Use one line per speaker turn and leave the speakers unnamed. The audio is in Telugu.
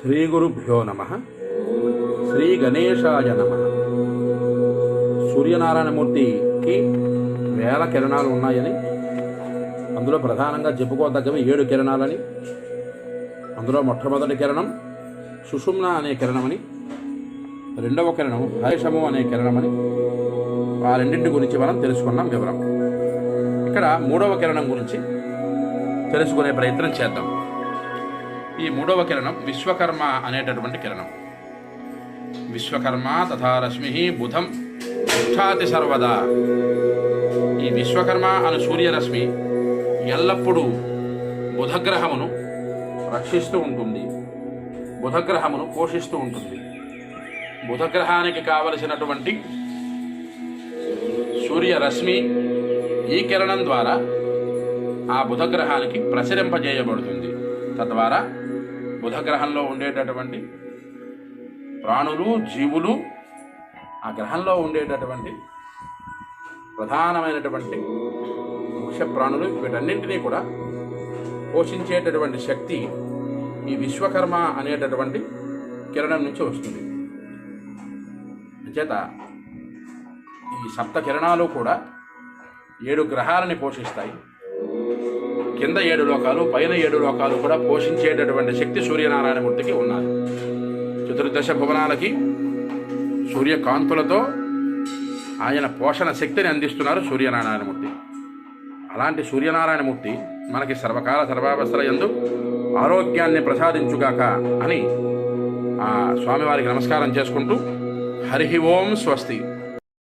శ్రీ గురుభ్యో నమః. శ్రీ గణేశాయ నమః. సూర్యనారాయణమూర్తికి వేల కిరణాలు ఉన్నాయని, అందులో ప్రధానంగా చెప్పుకోదగ్గవి 7 కిరణాలని, అందులో మొట్టమొదటి కిరణం సుషుమ్న అనే కిరణమని, రెండవ కిరణం హైషము అనే కిరణమని, ఆ రెండింటి గురించి మనం తెలుసుకున్నాం వివరం. ఇక్కడ మూడవ కిరణం గురించి తెలుసుకునే ప్రయత్నం చేద్దాం. ఈ మూడవ కిరణం విశ్వకర్మ అనేటటువంటి కిరణం. విశ్వకర్మ తథా రశ్మి బుధం ఉష్ఠాతి సర్వదా. ఈ విశ్వకర్మ అను సూర్యరశ్మి ఎల్లప్పుడూ బుధగ్రహమును రక్షిస్తూ ఉంటుంది, బుధగ్రహమును పోషిస్తూ ఉంటుంది. బుధగ్రహానికి కావలసినటువంటి సూర్యరశ్మి ఈ కిరణం ద్వారా ఆ బుధగ్రహానికి ప్రసరింపజేయబడుతుంది. తద్వారా బుధగ్రహంలో ఉండేటటువంటి ప్రాణులు, జీవులు, ఆ గ్రహంలో ఉండేటటువంటి ప్రధానమైనటువంటి ముఖ్య ప్రాణులు, వీటన్నింటినీ కూడా పోషించేటటువంటి శక్తి ఈ విశ్వకర్మ అనేటటువంటి కిరణం నుంచి వస్తుంది. అంచేత ఈ సప్త కిరణాలు కూడా 7 గ్రహాలని పోషిస్తాయి. కింద 7 లోకాలు, పైన 7 లోకాలు కూడా పోషించేటటువంటి శక్తి సూర్యనారాయణమూర్తికి ఉన్నది. చతుర్దశ భువనాలకి సూర్యకాంతులతో ఆయన పోషణ శక్తిని అందిస్తున్నారు సూర్యనారాయణమూర్తి. అలాంటి సూర్యనారాయణమూర్తి మనకి సర్వకాల సర్వావస్థల యందు ఆరోగ్యాన్ని ప్రసాదించుగాక అని ఆ స్వామివారికి నమస్కారం చేసుకుంటూ హరి ఓం స్వస్తి.